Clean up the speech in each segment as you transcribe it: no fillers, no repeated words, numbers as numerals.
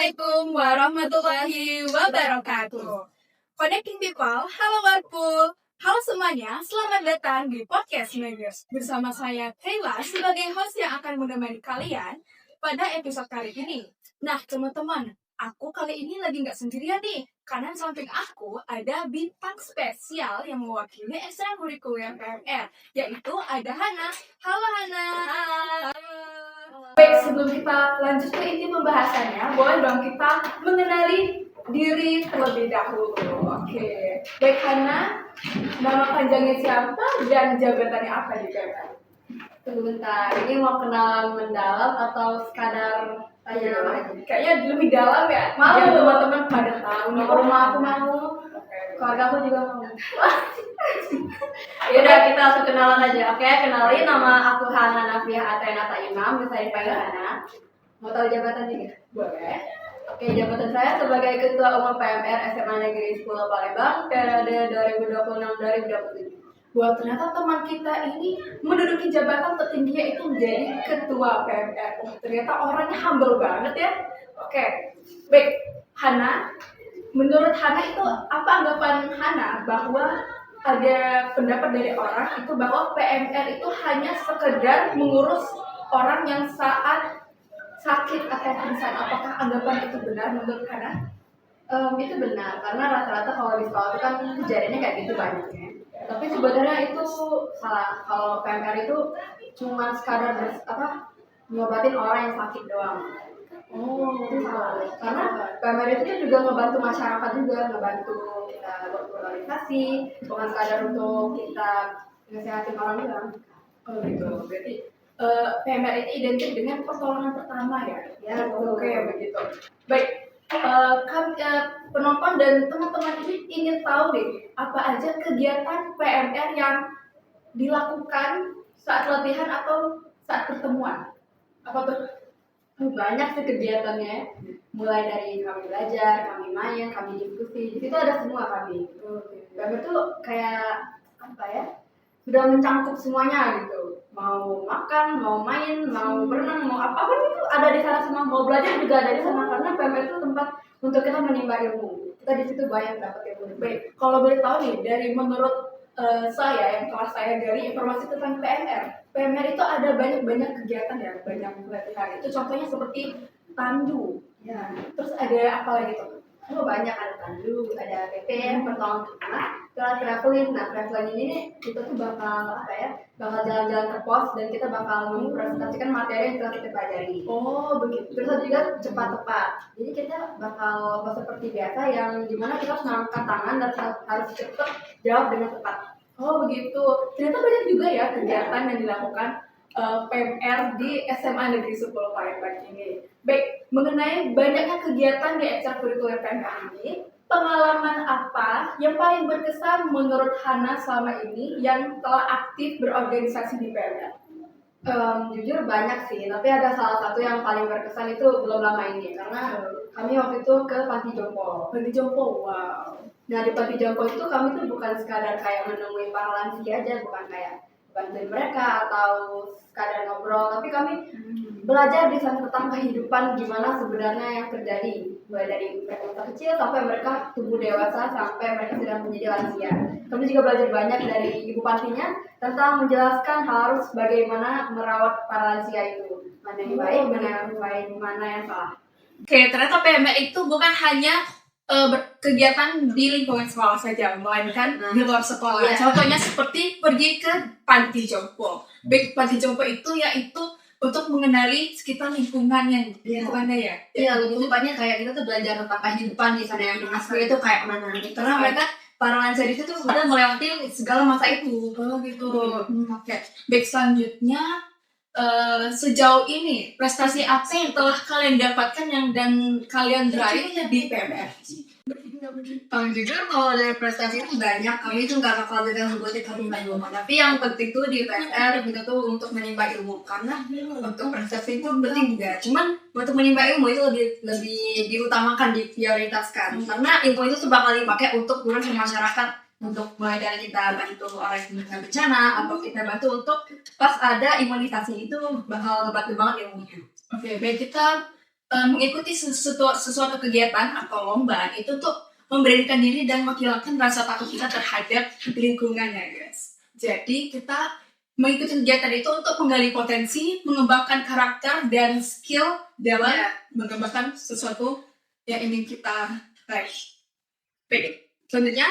Assalamualaikum warahmatullahi wabarakatuh. Connecting people, halo Warpul. Halo semuanya, selamat datang di Podcast Makers. Bersama saya Kayla sebagai host yang akan menemani kalian pada episode kali ini. Nah teman-teman, aku kali ini lagi nggak sendirian nih. Kanan samping aku ada bintang spesial yang mewakili ekstrakurikuler PMR, yaitu ada Hana. Halo Hana. Baik, sebelum kita lanjut ke inti pembahasannya, boleh dong kita mengenali diri terlebih dahulu. Oke. Baik Hana, nama panjangnya siapa dan jabatannya apa di PMR? Tunggu bentar, ini mau kenal mendalam atau sekadar tanya nama aja? Kayaknya lebih dalam ya. Mau. Biar teman-teman pada tahu Nomor rumah aku mau, Oke. keluarga aku juga mau. Yaudah kita langsung kenalan aja, oke? Kenalin, nama aku Hana Nafiah Atainata Imam, bisa dipanggil Hana. Mau tahu jabatan juga? Boleh. Oke, jabatan saya sebagai Ketua Umum PMR SMA Negeri 10 Palembang periode 2026-2027. Wah, ternyata teman kita ini menduduki jabatan tertingginya itu menjadi ketua PMR. Wah, ternyata orangnya humble banget ya. Oke, baik. Hana, menurut Hana itu apa anggapan Hana bahwa ada pendapat dari orang itu bahwa PMR itu hanya sekedar mengurus orang yang saat sakit atau pingsan. Apakah anggapan itu benar menurut Hana? Itu benar, karena rata-rata kalau di sekolah itu kan kejadiannya kayak gitu banyaknya. Tapi sebenarnya itu salah. Kalau PMR itu cuma sekadar ngobatin orang yang sakit doang. Oh, Itu salah. Karena PMR itu kan juga ngebantu masyarakat juga, ngebantu kita berorganisasi, bukan sekadar untuk kita ngesehatin orang doang. Oh gitu. Berarti PMR itu identik dengan pertolongan pertama ya? Ya, betul. Oke, begitu. Baik. Penonton dan teman-teman ini ingin tahu nih apa aja kegiatan PMR yang dilakukan saat latihan atau saat pertemuan. Apa tuh? Banyak sih kegiatannya, mulai dari kami belajar, kami main, kami diskusi, di situ ada semua kami. PMR tuh kayak apa ya? Sudah mencangkup semuanya gitu. Mau makan, mau main, mau berenang, mau apapun itu ada di sana semua. Mau belajar juga ada di sana karena PMR itu tempat untuk kita menimba ilmu. Kita di situ banyak dapat ilmu. Baik, kalau boleh tahu nih dari menurut saya yang telah saya gali informasi tentang PMR. PMR itu ada banyak kegiatan ya, banyak pelatihan. Itu contohnya seperti tandu. Ya, Terus ada apa lagi tuh? banyak, ada tandu, ada PP, pertolongan pertama, traveling. Nah, traveling ini kita tuh bakal bakal jalan-jalan ke pos dan kita bakal mempresentasikan materi yang telah kita pelajari. Oh, begitu. Terus ada juga cepat tepat. Jadi kita bakal seperti biasa yang dimana kita harus mengangkat tangan dan harus cepat jawab dengan tepat. Oh, begitu. Ternyata banyak juga ya kegiatan yang dilakukan PMR di SMA Negeri 10 Palembang ini. Baik, mengenai banyaknya kegiatan di ekstrakurikuler PMR ini, pengalaman apa yang paling berkesan menurut Hana selama ini yang telah aktif berorganisasi di PMR? Jujur banyak sih, tapi ada salah satu yang paling berkesan itu belum lama ini karena kami waktu itu ke Panti Jompo. Panti Jompo, wow. Nah di Panti Jompo itu kami tuh bukan sekadar kayak menemui para lansia aja, bukan kayak bantuin mereka atau sekadar ngobrol, tapi kami belajar di sana tentang kehidupan gimana sebenarnya yang terjadi, mulai dari mereka masa kecil sampai mereka tumbuh dewasa sampai mereka sudah menjadi lansia. Kami juga belajar banyak dari ibu pantinya tentang menjelaskan harus bagaimana merawat para lansia itu, mana yang baik, mana yang salah. Oke, ternyata PMR itu bukan hanya kegiatan di lingkungan sekolah saja, melainkan di luar sekolah. Iya. Contohnya seperti pergi ke Panti Jompo. Baik, Panti Jompo itu yaitu untuk mengenali sekitar lingkungannya, lingkungannya ya. Iya, lebih tepatnya kayak kita tuh belajar tentang kehidupan di sana yang asli itu kayak mana. Karena mereka para lansia di situ sudah melewati segala masa itu. Oh gitu. Oke. Baik, selanjutnya sejauh ini prestasi apa yang telah kalian dapatkan dan kalian raih di PMR? Jujur kalau dari prestasi itu banyak, kami itu nggak bakal bisa sebutin menimba ilmu. Tapi yang penting tuh di PMR kita tuh untuk menimba ilmu, karena untuk prestasi itu penting juga. Cuman untuk menimba ilmu itu lebih diutamakan, diprioritaskan, karena ilmu itu tuh bakal dipakai untuk guna masyarakat, untuk mulai dari kita bantu orang yang kena bencana atau kita bantu untuk pas ada imunisasi itu bakal ngebantu banget ilmunya. Oke, baik, kita mengikuti sesuatu kegiatan atau lomba itu tuh memberanikan diri dan menghilangkan rasa takut kita terhadap lingkungannya, guys. Jadi kita mengikuti kegiatan itu untuk menggali potensi, mengembangkan karakter dan skill dalam mengembangkan sesuatu yang ingin kita raih. Baik, selanjutnya,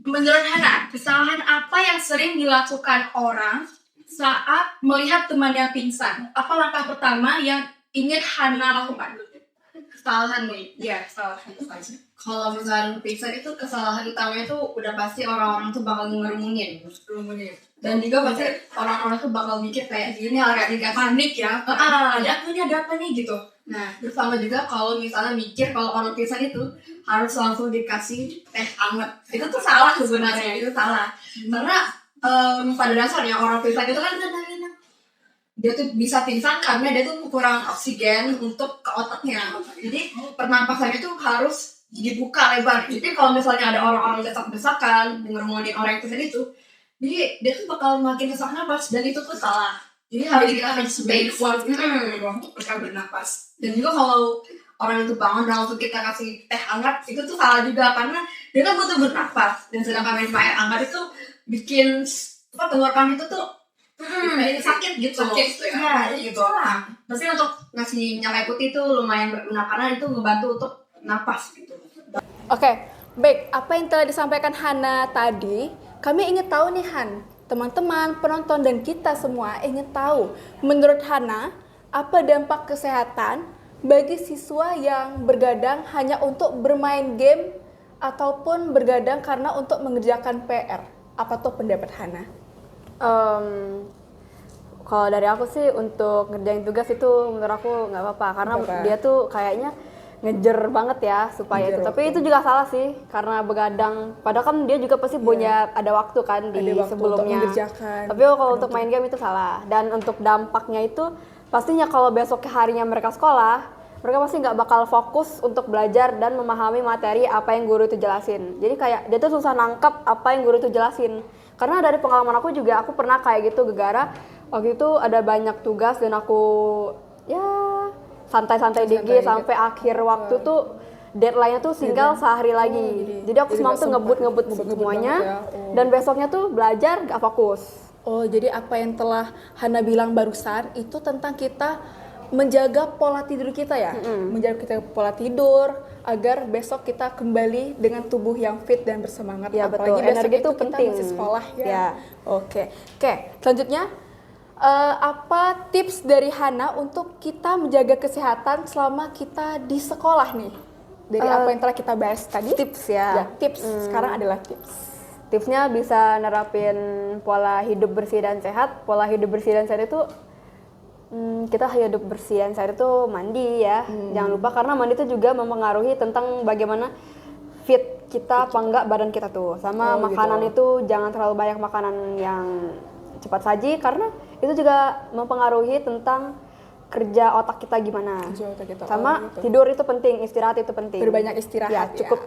menurut Hana, kesalahan apa yang sering dilakukan orang saat melihat temannya pingsan? Apa langkah pertama yang ingin Hana lakukan? Kesalahan nih. Ya, kesalahan itu aja. Kalau misalnya pingsan itu kesalahan utamanya tuh udah pasti orang-orang tuh bakal ngerumunin. Dan juga pasti orang-orang tuh bakal mikir kayak gini lah, kayak panik ya. Ada apa nih gitu. Nah, terus sama juga kalau misalnya mikir kalau orang pingsan itu harus langsung dikasih teh hangat. Itu tuh salah sebenarnya, itu salah. Karena pada dasarnya orang pingsan itu kan dia tuh bisa pingsan karena dia tuh kurang oksigen untuk ke otaknya. Jadi pernapasannya tuh harus dibuka lebar. Jadi kalau misalnya ada orang-orang desak-desakan ngerumunin orang yang pingsan itu, jadi dia tuh bakal makin sesak napas dan itu tuh salah. Jadi harus kita space untuk mereka bernapas. Dan juga kalau orang itu bangun dan langsung kita kasih teh hangat, itu tuh salah juga karena dia kan butuh bernapas. Dan sedangkan minum air hangat itu bikin tenggorokan itu tuh sakit gitu. Ya, gitu. Nah, pasti untuk ngasih minyak kayu putih itu lumayan berguna karena itu ngebantu untuk napas gitu. Oke, baik. Apa yang telah disampaikan Hana tadi, kami ingin tahu nih Han, teman-teman, penonton dan kita semua ingin tahu, menurut Hana, apa dampak kesehatan bagi siswa yang bergadang hanya untuk bermain game ataupun bergadang karena untuk mengerjakan PR? Apa tuh pendapat Hana? Kalau dari aku sih untuk ngerjain tugas itu menurut aku nggak apa-apa karena dia tuh kayaknya ngejer banget ya supaya Ngejer itu. Tapi itu juga salah sih karena begadang. Padahal kan dia juga pasti punya ada waktu kan di Ada waktu sebelumnya. untuk mengerjakan. Tapi kalau untuk main game itu salah. Dan untuk dampaknya itu pastinya kalau besok harinya mereka sekolah, mereka pasti nggak bakal fokus untuk belajar dan memahami materi apa yang guru itu jelasin. Jadi kayak dia tuh susah nangkep apa yang guru itu jelasin. Karena dari pengalaman aku juga, aku pernah kayak gitu gara-gara waktu itu ada banyak tugas dan aku ya santai-santai dikit sampai akhir waktu tuh deadline-nya tuh tinggal sehari lagi. Jadi aku semalam tuh ngebut semuanya dan besoknya tuh belajar gak fokus. Oh, jadi apa yang telah Hana bilang barusan itu tentang kita menjaga pola tidur kita ya, menjaga kita pola tidur agar besok kita kembali dengan tubuh yang fit dan bersemangat. Ya, apalagi betul. besok Energi itu kita penting. masih sekolah ya. Ya. Oke, selanjutnya apa tips dari Hana untuk kita menjaga kesehatan selama kita di sekolah nih? Dari apa yang telah kita bahas tadi? Tips ya. Tips. Sekarang adalah tips. Tipsnya bisa nerapin pola hidup bersih dan sehat. Pola hidup bersih dan sehat itu kita hidup bersih dan sehat itu mandi ya. Jangan lupa karena mandi itu juga mempengaruhi tentang bagaimana fit kita apa enggak badan kita tuh. Sama makanan itu jangan terlalu banyak makanan yang cepat saji karena itu juga mempengaruhi tentang kerja otak kita gimana. Sama tidur itu penting, istirahat itu penting. Berbanyak istirahat ya. Cukup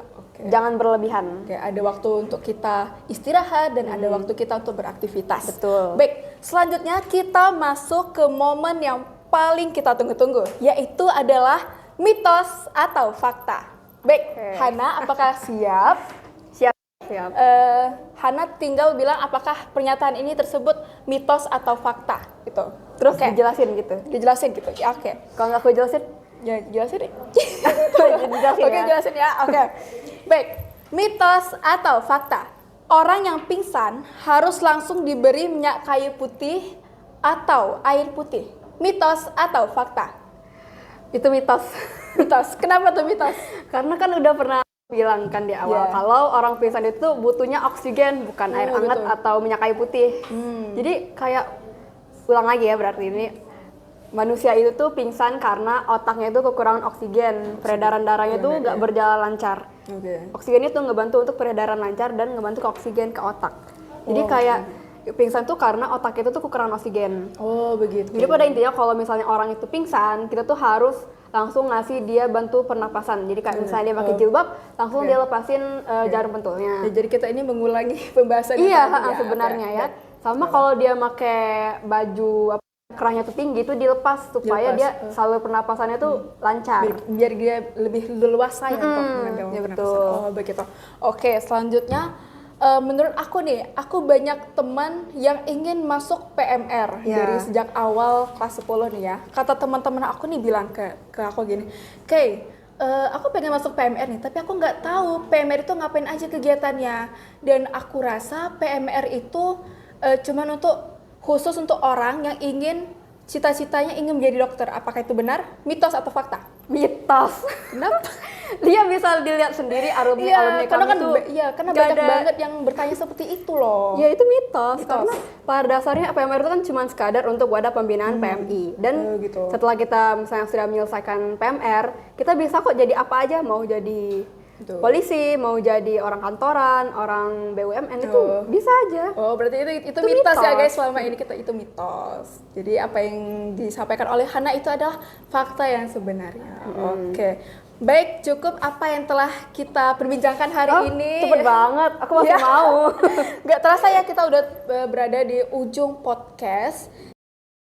jangan berlebihan. Ada waktu untuk kita istirahat dan ada waktu kita untuk beraktivitas. Betul. Baik, selanjutnya kita masuk ke momen yang paling kita tunggu-tunggu, yaitu adalah mitos atau fakta. Baik, Hana, apakah siap? Siap. Hana tinggal bilang apakah pernyataan ini tersebut mitos atau fakta gitu. Terus dijelasin gitu. Ya, oke. Kalau nggak aku jelasin, Ya, jelasin deh. dijelasin Oke, jelasin ya. Oke. Baik, mitos atau fakta. Orang yang pingsan harus langsung diberi minyak kayu putih atau air putih. Mitos atau fakta? Itu mitos. Mitos. Kenapa tuh mitos? Karena kan udah pernah bilang kan di awal kalau orang pingsan itu butuhnya oksigen bukan air hangat atau minyak kayu putih. Jadi kayak ulang lagi ya berarti ini manusia itu tuh pingsan karena otaknya itu kekurangan oksigen, peredaran darahnya itu nggak berjalan lancar. Oksigen itu ngebantu untuk peredaran lancar dan ngebantu ke oksigen ke otak. Jadi kayak pingsan tuh karena otak itu tuh kekurangan oksigen. Oh, begitu. Jadi pada intinya kalau misalnya orang itu pingsan, kita tuh harus langsung ngasih dia bantu pernapasan. Jadi kayak misalnya dia pakai jilbab, langsung dia lepasin jarum pentulnya. Jadi kita ini mengulangi pembahasan sebenarnya ya. Sama kalau dia pakai baju kerahnya tuh tinggi itu dilepas supaya Dilepas, dia saluran pernapasannya tuh lancar. biar dia lebih leluasa ya untuk Mm-mm, mengambil ya pernapasan. betul. Oh begitu. Oke, selanjutnya menurut aku nih, aku banyak teman yang ingin masuk PMR Ya. dari sejak awal kelas 10 nih ya. Kata teman-teman aku nih bilang ke aku gini, "Kay, aku pengen masuk PMR nih, tapi aku nggak tahu PMR itu ngapain aja kegiatannya." Dan aku rasa PMR itu cuman khusus untuk orang yang ingin cita-citanya ingin menjadi dokter. Apakah itu benar? Mitos atau fakta? Mitos. Kenapa? Dia bisa dilihat sendiri alumni Iya, karena kami kan tuh karena nggak banyak ada- banget yang bertanya seperti itu loh. Ya itu mitos, Mitos. karena pada dasarnya PMR itu kan cuma sekadar untuk wadah pembinaan PMI. Dan gitu. setelah kita misalnya sudah menyelesaikan PMR, kita bisa kok jadi apa aja, mau jadi Betul. polisi, mau jadi orang kantoran, orang BUMN itu Oh. bisa aja. Oh, berarti itu Itu mitos ya mitos. guys, selama ini itu mitos. Jadi apa yang disampaikan oleh Hana itu adalah fakta yang sebenarnya. Oke. Baik, cukup apa yang telah kita perbincangkan hari ini. Cepet banget, aku masih Iya. mau. Gak terasa ya kita udah berada di ujung podcast.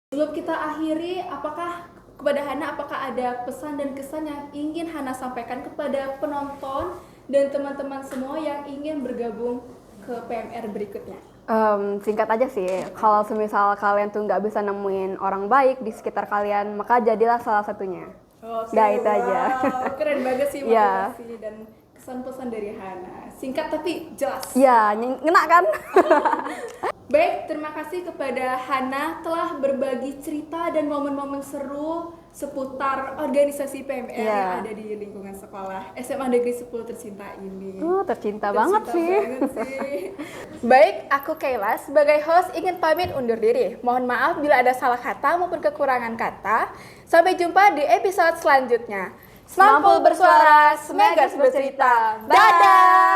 Sebelum kita akhiri, kepada Hana apakah ada pesan dan kesan yang ingin Hana sampaikan kepada penonton dan teman-teman semua yang ingin bergabung ke PMR berikutnya? Singkat aja sih, kalau semisal kalian tuh nggak bisa nemuin orang baik di sekitar kalian, maka jadilah salah satunya. Oke, Udah, itu aja. Keren banget sih Iya. motivasi dan kesan-pesan dari Hana. Singkat tapi jelas. Ya, ngena kan? Baik, terima kasih kepada Hana telah berbagi cerita dan momen-momen seru seputar organisasi PMR Iya. yang ada di lingkungan sekolah SMA Negeri 10 tercinta ini. Tercinta banget sih. banget sih. Baik, aku Kayla sebagai host ingin pamit undur diri. Mohon maaf bila ada salah kata maupun kekurangan kata. Sampai jumpa di episode selanjutnya. Semampul bersuara, Smegers bercerita. Dadah!